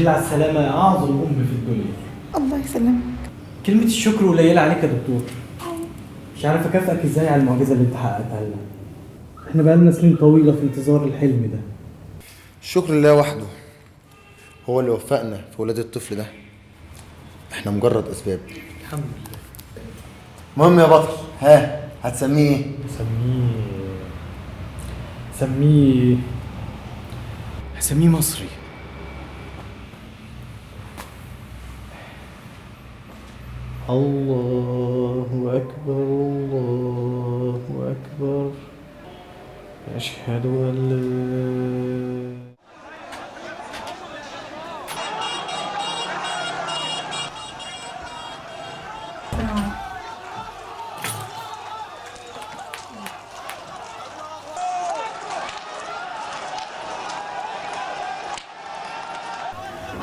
لله على السلامة يا أعظم أم في الدنيا. الله يسلمك. كلمة الشكر قليلة عليك يا دكتور. مش عارف أكافئك إزاي على المعجزة اللي أنت حققتها لنا. إحنا بقالنا سنين طويلة في انتظار الحلم ده. الشكر لله وحده هو اللي وفقنا في ولادة الطفل ده. إحنا مجرد أسباب. الحمد لله. المهم يا بطل، ها هتسميه إيه؟ هسميه مصري. الله أكبر الله أكبر أشهد أن لا.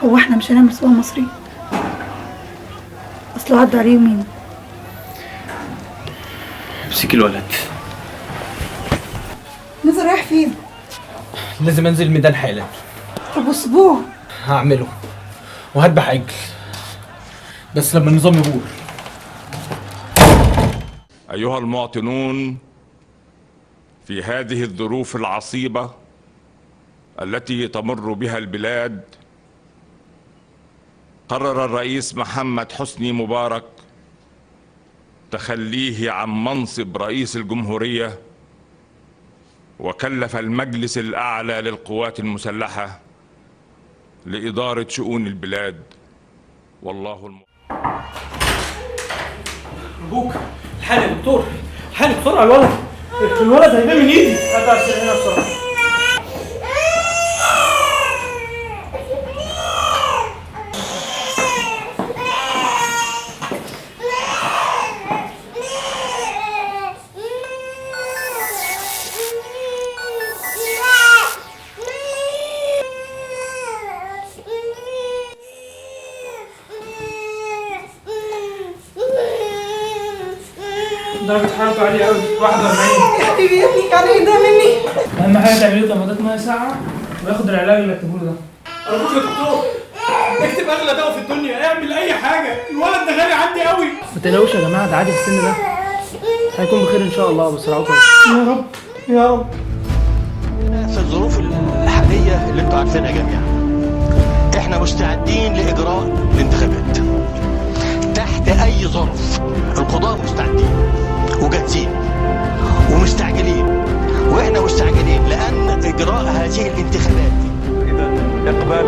هو احنا مش هنعمل سوا مصري؟ اصله عدى عليه يومين. امسكي الولد. نزل رايح فين؟ لازم انزل ميدان حالا. طب اسبوع هعمله وهذبح عجل بس لما النظام يغور. أيها المواطنون، في هذه الظروف العصيبة التي تمر بها البلاد، قرر الرئيس محمد حسني مبارك تخليه عن منصب رئيس الجمهورية، وكلف المجلس الأعلى للقوات المسلحة لإدارة شؤون البلاد. والله أرجوك الحقني يا دكتور، الحقني بسرعة. الولد هينام من إيدي. هات على السرير هنا بسرعة. درجة حرارته عالية قوي 41. يا حبيبي يا ابني كان هيدا مني. اهم حاجه تعمليه ضمادات ميه ساقعه وياخد العلاج اللي كتبوله ده. أرجوك يا دكتور اكتب أغلى دواء في الدنيا، اعمل أي حاي. الولد ده غالي عندي قوي. ما تقلقوش يا جماعه، ده عادي في السن ده، هيكون بخير ان شاء الله. بس رعوكم يا رب يا رب. في الظروف الحالية اللي انتوا عارفينها جميعا، احنا مستعدين لإجراء الانتخابات تحت أي ظرف. القضاء مستعدين وجاهزين ومستعجلين، واحنا مستعجلين لأن إجراء هذه الانتخابات. إذا إقبال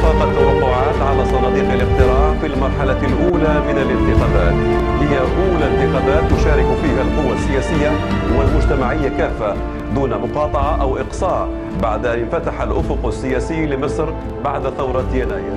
فاق التوقعات على صناديق الاقتراع في المرحلة الأولى من الانتخابات. هي أولى انتخابات تشارك فيها القوى السياسية والمجتمعية كافة دون مقاطعة أو إقصاء، بعد أن انفتح الأفق السياسي لمصر بعد ثورة يناير.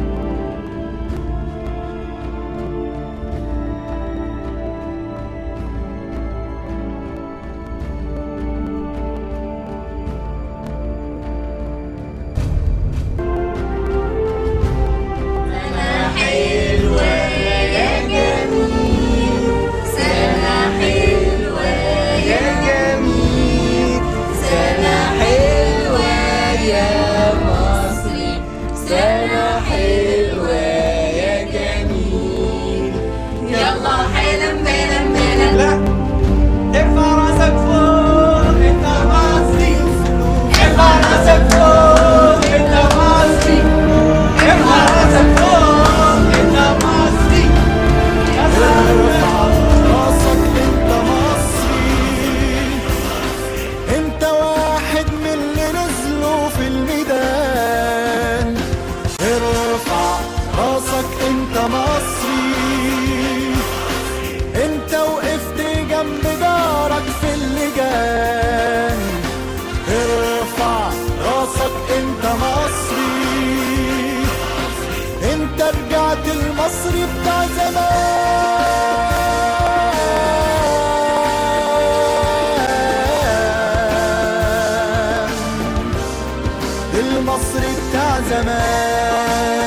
المصري بتاع زمان، المصري بتاع زمان.